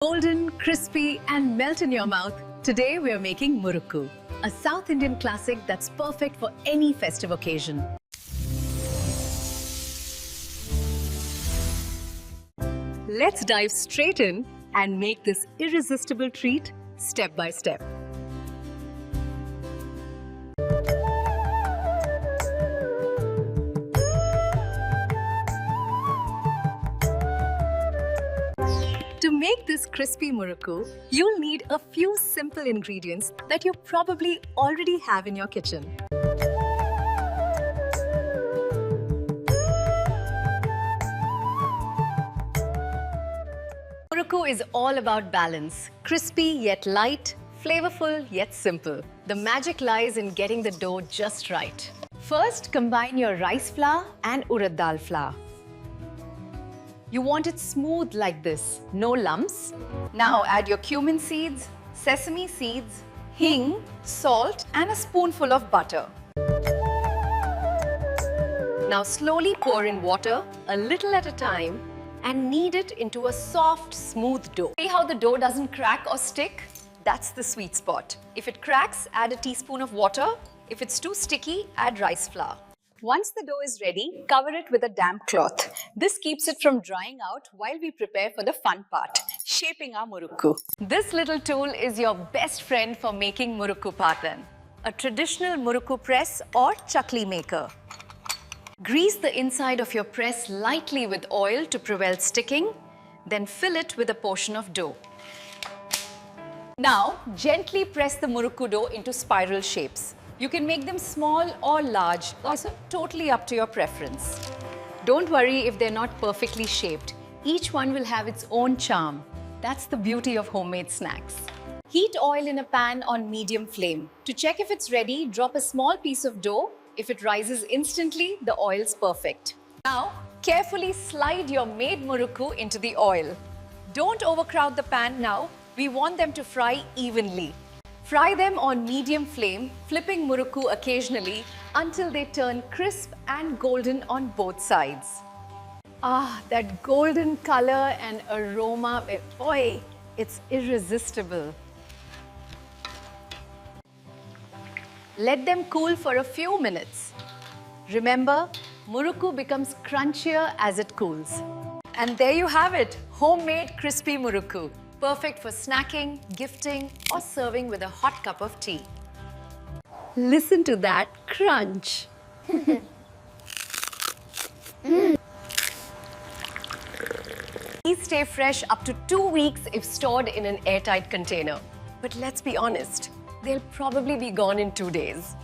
Golden, crispy and melt in your mouth. Today we are making Murukku, a South Indian classic that's perfect for any festive occasion. Let's dive straight in and make this irresistible treat step by step. To make this crispy Murukku, you'll need a few simple ingredients that you probably already have in your kitchen. Murukku is all about balance. Crispy yet light, flavorful yet simple. The magic lies in getting the dough just right. First, combine your rice flour and urad dal flour. You want it smooth like this, no lumps. Now add your cumin seeds, sesame seeds, hing, salt and a spoonful of butter. Now slowly pour in water, a little at a time, and knead it into a soft, smooth dough. See how the dough doesn't crack or stick? That's the sweet spot. If it cracks, add a teaspoon of water. If it's too sticky, add rice flour. Once the dough is ready, cover it with a damp cloth. This keeps it from drying out while we prepare for the fun part, shaping our Murukku. This little tool is your best friend for making Murukku Pathan, a traditional Murukku press or Chakli maker. Grease the inside of your press lightly with oil to prevent sticking, then fill it with a portion of dough. Now, gently press the Murukku dough into spiral shapes. You can make them small or large, also totally up to your preference. Don't worry if they're not perfectly shaped. Each one will have its own charm. That's the beauty of homemade snacks. Heat oil in a pan on medium flame. To check if it's ready, drop a small piece of dough. If it rises instantly, the oil's perfect. Now, carefully slide your made Murukku into the oil. Don't overcrowd the pan now. We want them to fry evenly. Fry them on medium flame, flipping Murukku occasionally until they turn crisp and golden on both sides. Ah, that golden color and aroma, boy, it's irresistible. Let them cool for a few minutes. Remember, Murukku becomes crunchier as it cools. And there you have it, homemade crispy Murukku. Perfect for snacking, gifting, or serving with a hot cup of tea. Listen to that crunch. These stay fresh up to 2 weeks if stored in an airtight container. But let's be honest, they'll probably be gone in 2 days.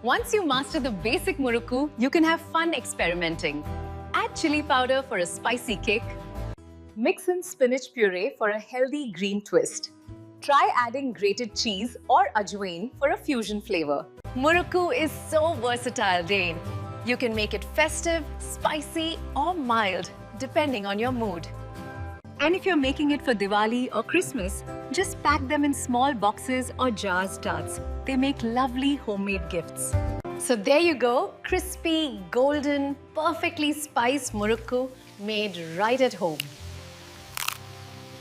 Once you master the basic Murukku, you can have fun experimenting. Add chili powder for a spicy kick. Mix in spinach puree for a healthy green twist. Try adding grated cheese or ajwain for a fusion flavor. Murukku is so versatile, Dane. You can make it festive, spicy or mild, depending on your mood. And if you're making it for Diwali or Christmas, just pack them in small boxes or jars tarts. They make lovely homemade gifts. So there you go, crispy, golden, perfectly spiced Murukku made right at home.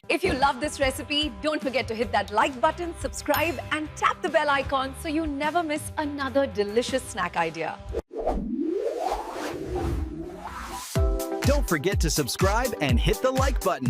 If you love this recipe, don't forget to hit that like button, subscribe and tap the bell icon so you never miss another delicious snack idea. Don't forget to subscribe and hit the like button.